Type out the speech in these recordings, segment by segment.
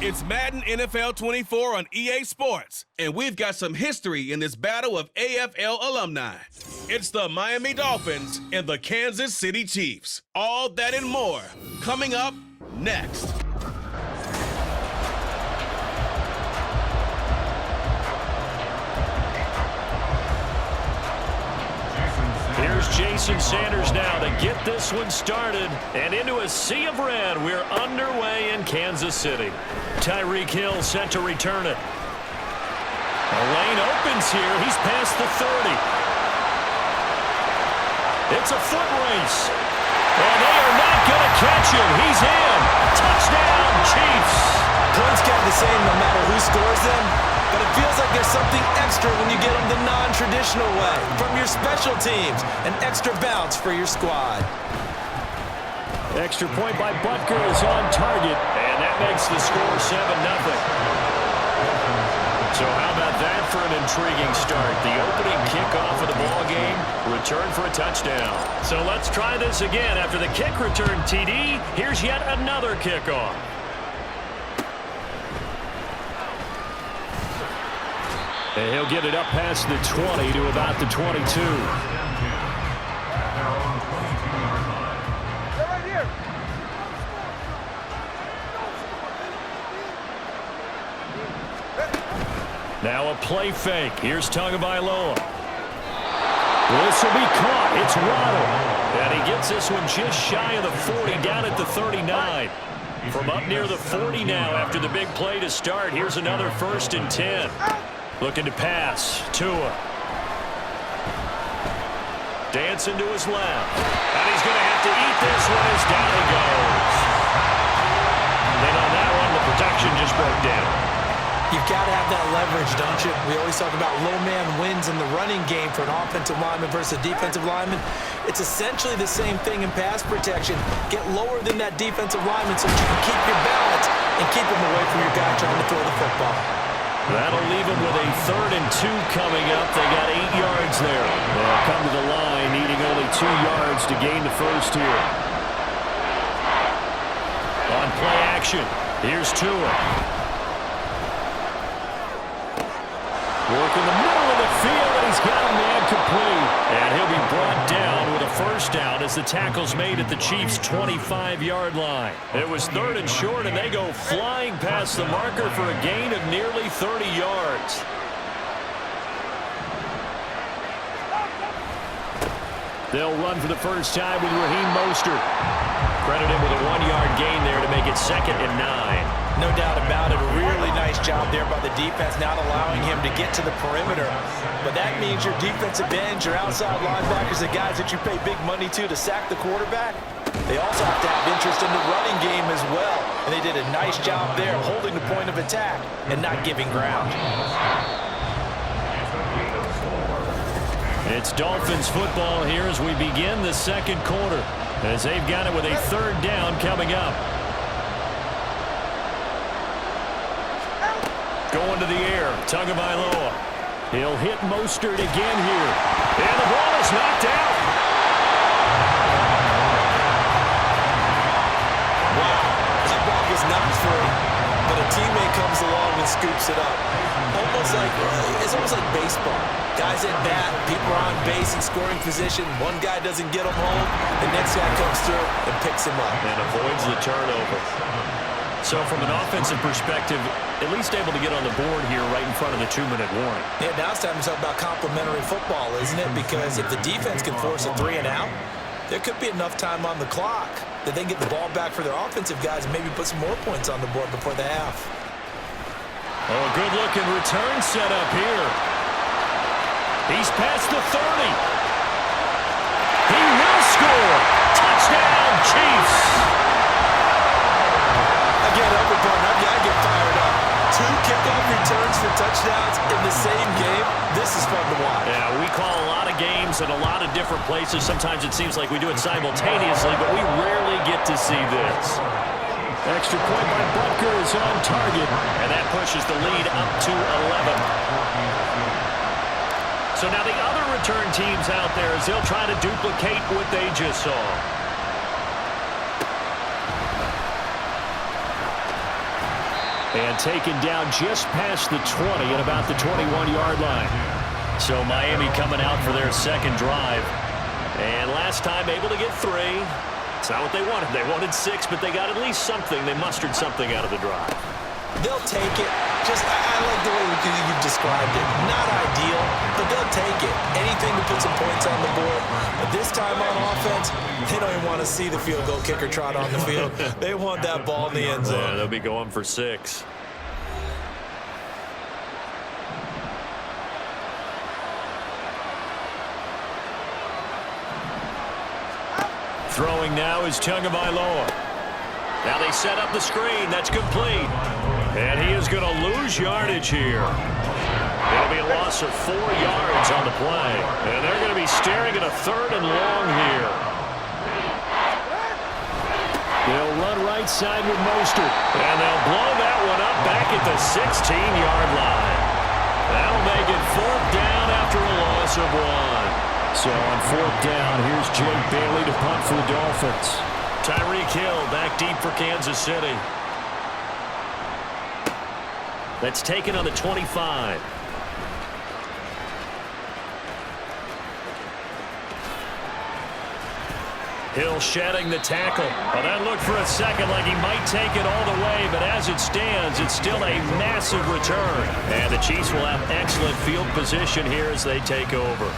It's Madden NFL 24 on EA Sports, and we've got some history in this battle of AFL alumni. It's the Miami Dolphins and the Kansas City Chiefs. All that and more coming up next. Here's Jason Sanders now to get this one started. And into a sea of red, we're underway in Kansas City. Tyreek Hill set to return it. A lane opens here. He's past the 30. It's a foot race. And they are not going to catch him. He's in. Touchdown, Chiefs. Points count the same no matter who scores them. But it feels like there's something extra when you get them the non-traditional way. From your special teams, an extra bounce for your squad. Extra point by Butker is on target, and that makes the score 7-0. So how about that for an intriguing start? The opening kickoff of the ball game, return for a touchdown. So let's try this again. After the kick return TD, here's yet another kickoff. And he'll get it up past the 20 to about the 22. Now a play fake. Here's Tagovailoa. This will be caught. It's Waddle. And he gets this one just shy of the 40, down at the 39. From up near the 40 now after the big play to start. Here's another 1st and 10. Looking to pass. Tua. Dancing to his left. And he's going to have to eat this one as down he goes. And on that one, the protection just broke down. You've got to have that leverage, don't you? We always talk about low man wins in the running game for an offensive lineman versus a defensive lineman. It's essentially the same thing in pass protection. Get lower than that defensive lineman so that you can keep your balance and keep him away from your guy trying to throw the football. That'll leave them with a 3rd and 2 coming up. They got 8 yards there. They'll come to the line, needing only 2 yards to gain the first here. On play action, here's Tua. Work in the middle of the field, and he's got a man complete. And he'll be brought down with a 1st down as the tackle's made at the Chiefs' 25-yard line. It was 3rd and short, and they go flying past the marker for a gain of nearly 30 yards. They'll run for the first time with Raheem Mostert. Credited with a 1-yard gain there to make it 2nd and 9. No doubt about it. A really nice job there by the defense, not allowing him to get to the perimeter. But that means your defensive ends, your outside linebackers, the guys that you pay big money to sack the quarterback, they also have to have interest in the running game as well. And they did a nice job there holding the point of attack and not giving ground. It's Dolphins football here as we begin the 2nd quarter, as they've got it with a 3rd down coming up. Going to the air, Tagovailoa. He'll hit Mostert again here. And the ball is knocked out. Wow, that ball is knocked free, but a teammate comes along and scoops it up. It's almost like baseball. Guys at bat, people are on base in scoring position. One guy doesn't get him home, the next guy comes through and picks him up. And avoids the turnover. So from an offensive perspective, at least able to get on the board here right in front of the 2-minute warning. Yeah, now it's time to talk about complementary football, isn't it? Because if the defense can force a 3 and out, there could be enough time on the clock that they can get the ball back for their offensive guys and maybe put some more points on the board before the half. Oh, a good-looking return set up here. He's past the 30. He will score. Touchdown, Chiefs. Again, I get fired up. 2 kickoff returns for touchdowns in the same game. This is fun to watch. Yeah, we call a lot of games at a lot of different places. Sometimes it seems like we do it simultaneously, but we rarely get to see this. Extra point by Butker is on target, and that pushes the lead up to 11. So now the other return teams out there as they'll try to duplicate what they just saw. And taken down just past the 20 at about the 21-yard line. So Miami coming out for their second drive. And last time able to get 3. It's not what they wanted. They wanted 6, but they got at least something. They mustered something out of the drive. They'll take it. I like the way you've described it. Not ideal, but they'll take it. Anything to put some points on the board. But this time on offense, they don't even want to see the field goal kicker trot on the field. They want that ball in the end zone. Yeah, they'll be going for 6. Throwing now is Tagovailoa. Now they set up the screen. That's complete. And he is going to lose yardage here. It'll be a loss of 4 yards on the play. And they're going to be staring at a 3rd and long here. They'll run right side with Mostert. And they'll blow that one up back at the 16-yard line. That'll make it 4th down after a loss of 1. So on 4th down, here's Jake Bailey to punt for the Dolphins. Tyreek Hill back deep for Kansas City. That's taken on the 25. Hill shedding the tackle. Well, that looked for a second like he might take it all the way, but as it stands, it's still a massive return. And the Chiefs will have excellent field position here as they take over.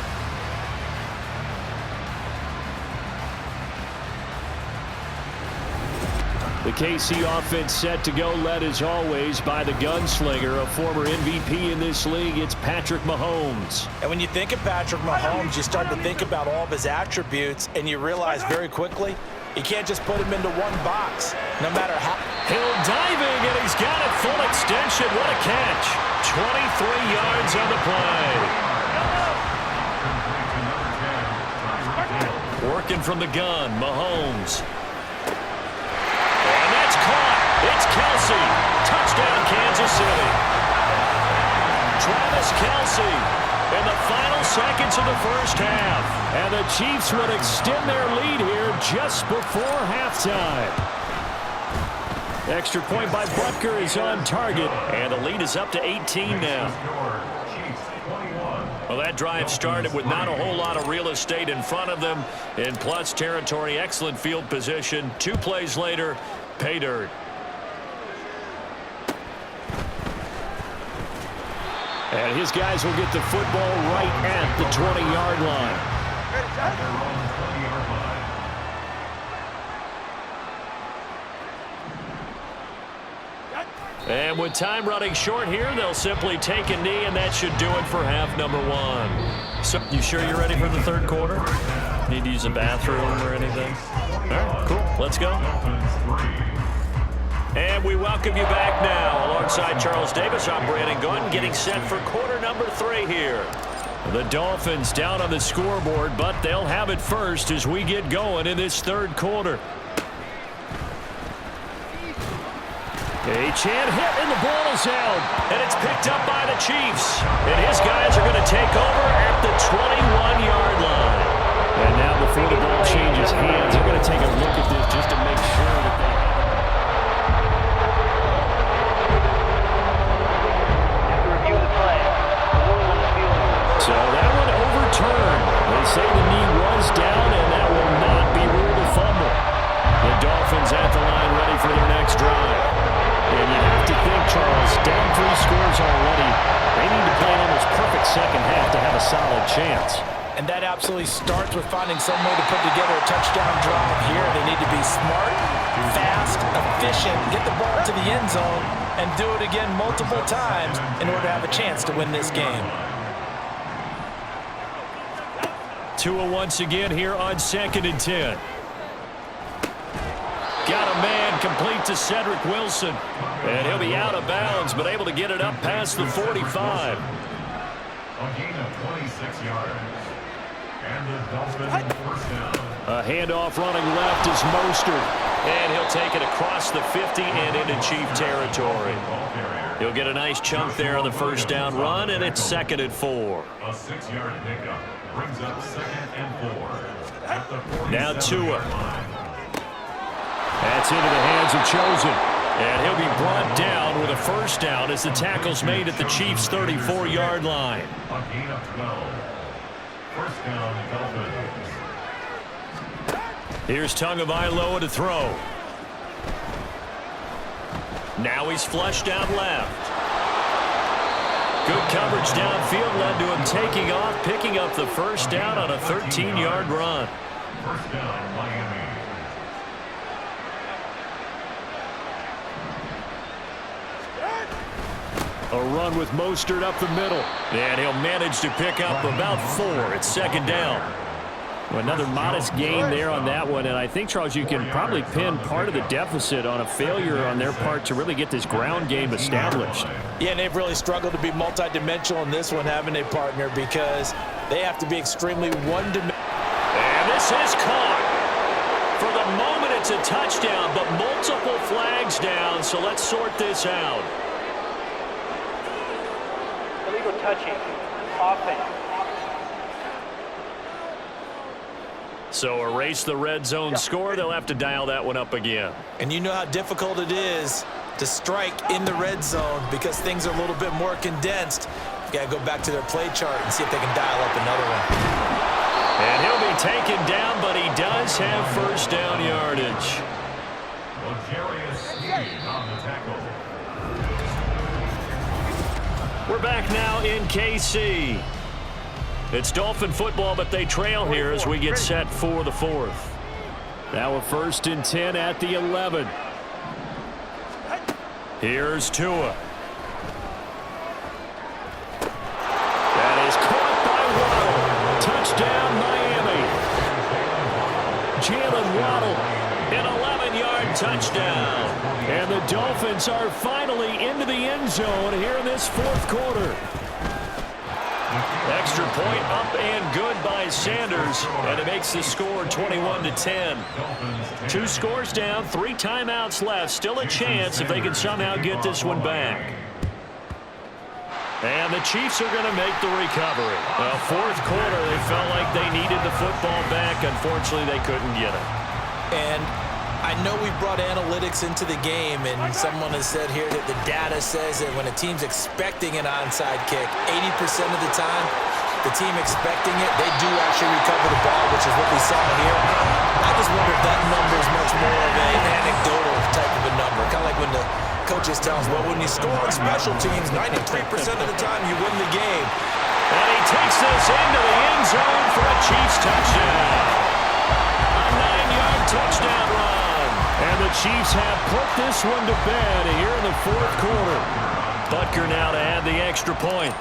The KC offense set to go, led as always by the gunslinger, a former MVP in this league. It's Patrick Mahomes. And when you think of Patrick Mahomes, you start to think about all of his attributes, and you realize very quickly you can't just put him into one box, no matter how. Hill diving, and he's got it full extension. What a catch. 23 yards on the play. Working from the gun, Mahomes. It's Kelsey. Touchdown, Kansas City. Travis Kelsey in the final seconds of the first half. And the Chiefs would extend their lead here just before halftime. Extra point by Butker is on target. And the lead is up to 18 now. Well, that drive started with not a whole lot of real estate in front of them. In plus territory, excellent field position. 2 plays later, pay dirt. And his guys will get the football right at the 20-yard line. And with time running short here, they'll simply take a knee, and that should do it for half number 1. So, you sure you're ready for the 3rd quarter? Need to use a bathroom or anything? All right, cool. Let's go. And we welcome you back now. Alongside Charles Davis, I'm Brandon Gunn, getting set for quarter number 3 here. The Dolphins down on the scoreboard, but they'll have it first as we get going in this 3rd quarter. Achane hit, and the ball is out. And it's picked up by the Chiefs. And his guys are going to take over at the 21-yard line. And now before the ball changes hands, they're going to take a look at this just to make sure that they... So that one overturned. They say the knee was down, and that will not be ruled a fumble. The Dolphins at the line ready for their next drive. And you have to think, Charles, down 3 scores already. They need to play an almost perfect second half to have a solid chance. And that absolutely starts with finding some way to put together a touchdown drive here. They need to be smart, fast, efficient, get the ball to the end zone, and do it again multiple times in order to have a chance to win this game. Tua once again here on 2nd and 10. Got a man complete to Cedric Wilson. And he'll be out of bounds, but able to get it up past the 45. A gain of 26 yards. And the Dolphins first down. A handoff running left is Mostert. And he'll take it across the 50 and into Chief territory. He'll get a nice chunk there on the first down run, and it's 2nd and 4. A 6-yard pickup brings up 2nd and 4. At the 47 now Tua. line. That's into the hands of Chosen. And he'll be brought down with a first down as the tackle's made at the Chiefs' 34-yard line. A gain of 12. First down, Dolphins. Here's Tagovailoa to throw. Now he's flushed out left. Good coverage downfield led to him taking off, picking up the first down on a 13-yard run. First down, Miami. A run with Mostert up the middle. And he'll manage to pick up about 4. It's second down. Well, another modest gain there on that one. And I think, Charles, you can probably pin part of the deficit on a failure on their part to really get this ground game established. Yeah, and they've really struggled to be multidimensional in this one, having a partner, because they have to be extremely one-dimensional. And this is caught. For the moment, it's a touchdown, but multiple flags down, so let's sort this out. Illegal touching. Offense. So erase the red zone score. They'll have to dial that one up again. And you know how difficult it is to strike in the red zone because things are a little bit more condensed. You got to go back to their play chart and see if they can dial up another one. And he'll be taken down, but he does have first down yardage. On the tackle. We're back now in KC. It's Dolphin football, but they trail here as we get set for the fourth. Now a 1st and 10 at the 11. Here's Tua. That is caught by Waddle. Touchdown, Miami. Jalen Waddle, an 11-yard touchdown. And the Dolphins are finally into the end zone here in this fourth quarter. Extra point up and good by Sanders, and it makes the score 21-10. 2 scores down, 3 timeouts left. Still a chance if they can somehow get this one back. And the Chiefs are going to make the recovery. Well, fourth quarter, they felt like they needed the football back. Unfortunately, they couldn't get it. And I know we brought analytics into the game, and someone has said here that the data says that when a team's expecting an onside kick, 80% of the time, the team expecting it, they do actually recover the ball, which is what we saw here. I just wonder if that number is much more of an anecdotal type of a number, kind of like when the coaches tell us, well, when you score on special teams, 93% of the time you win the game. And he takes this into the end zone for a Chiefs touchdown. A 9-yard touchdown run. And the Chiefs have put this one to bed here in the fourth quarter. Butker now to add the extra point.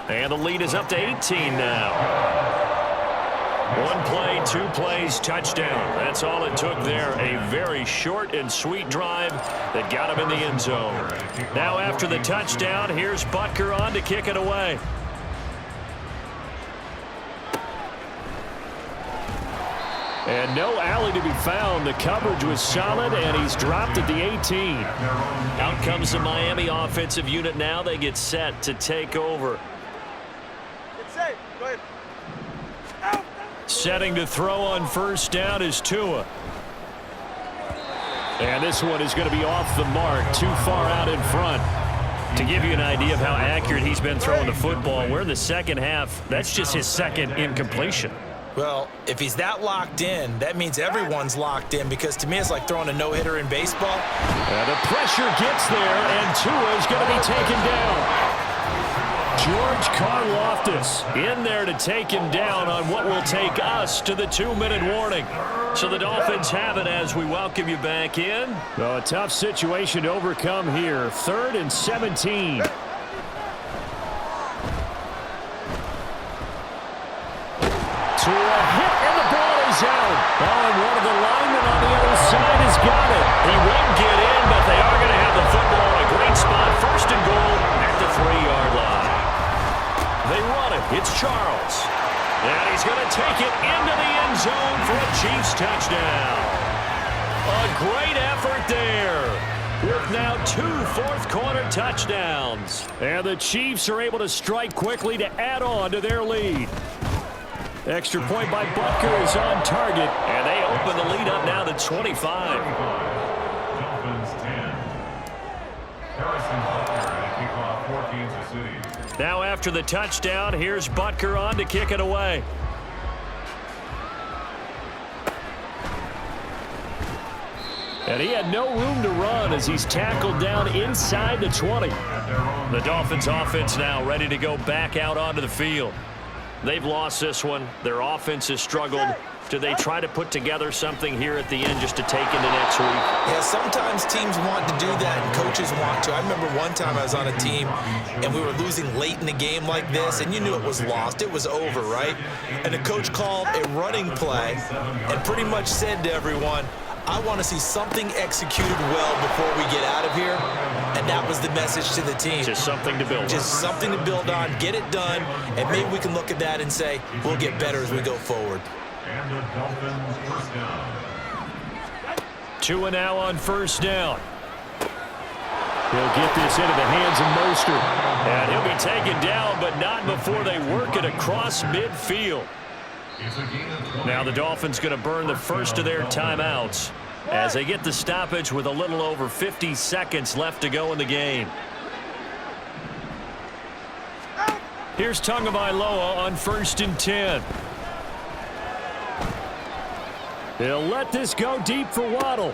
And the lead is up to 18 now. 1 play, 2 plays, touchdown. That's all it took there. A very short and sweet drive that got him in the end zone. Now after the touchdown, here's Butker on to kick it away. And no alley to be found. The coverage was solid, and he's dropped at the 18. Out comes the Miami offensive unit now. They get set to take over. It's safe. Go ahead. Setting to throw on first down is Tua. And this one is going to be off the mark, too far out in front. To give you an idea of how accurate he's been throwing the football, we're in the second half. That's just his second incompletion. Well, if he's that locked in, that means everyone's locked in, because to me it's like throwing a no-hitter in baseball. The pressure gets there, and Tua is going to be taken down. George Karlaftis in there to take him down on what will take us to the 2-minute warning. So the Dolphins have it as we welcome you back in. Well, a tough situation to overcome here. 3rd and 17. To a hit, and the ball is out. Oh, and one of the linemen on the other side has got it. He won't get in, but they are going to have the football in a great spot. 1st and goal at the 3-yard line. They run it. It's Charles. And he's going to take it into the end zone for a Chiefs touchdown. A great effort there. With now 2 fourth-quarter touchdowns. And the Chiefs are able to strike quickly to add on to their lead. Extra point by Butker is on target, and they open the lead up now to 25. Dolphins 10. Harrison Butker at kickoff 14 to City. Now after the touchdown, here's Butker on to kick it away. And he had no room to run as he's tackled down inside the 20. The Dolphins offense now ready to go back out onto the field. They've lost this one. Their offense has struggled. Do they try to put together something here at the end just to take into next week? Yeah, sometimes teams want to do that and coaches want to. I remember one time I was on a team and we were losing late in the game like this, and you knew it was lost. It was over, right? And the coach called a running play and pretty much said to everyone, I want to see something executed well before we get out of here. And that was the message to the team. Just something to build on. Just something to build on, get it done, and maybe we can look at that and say, we'll get better as we go forward. And the Dolphins first down. 2 and now on first down. He'll get this into the hands of Mostert. And he'll be taken down, but not before they work it across midfield. Now the Dolphins going to burn the first of their timeouts as they get the stoppage with a little over 50 seconds left to go in the game. Here's Tagovailoa on 1st and 10. He'll let this go deep for Waddle.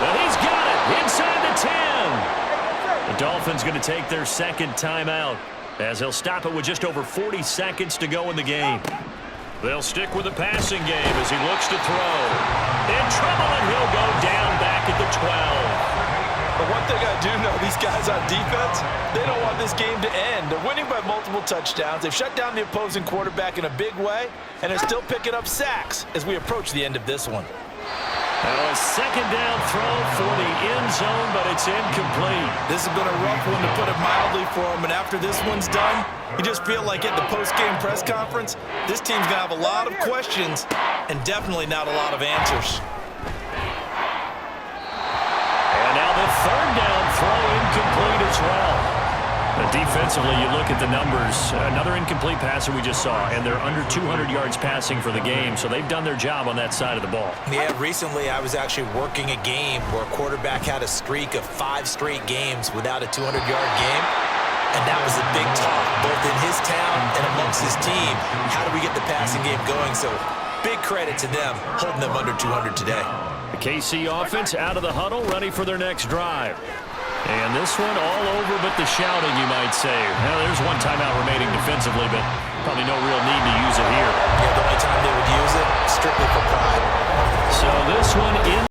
But he's got it inside the 10. The Dolphins going to take their second timeout as he'll stop it with just over 40 seconds to go in the game. They'll stick with the passing game as he looks to throw. In trouble, and he'll go down back at the 12. But one thing I do know, these guys on defense, they don't want this game to end. They're winning by multiple touchdowns. They've shut down the opposing quarterback in a big way, and they're still picking up sacks as we approach the end of this one. Now a second down throw for the end zone, but it's incomplete. This has been a rough one, to put it mildly, for them. And after this one's done, you just feel like at the post-game press conference, this team's going to have a lot of questions and definitely not a lot of answers. And now the third down throw incomplete as well. But defensively, you look at the numbers. Another incomplete pass that we just saw, and they're under 200 yards passing for the game, so they've done their job on that side of the ball. Yeah, recently I was actually working a game where a quarterback had a streak of 5 straight games without a 200-yard game, and that was a big talk, both in his town and amongst his team. How do we get the passing game going? So big credit to them, holding them under 200 today. The KC offense out of the huddle, ready for their next drive. And this one all over but the shouting, you might say. Well, there's one timeout remaining defensively, but probably no real need to use it here.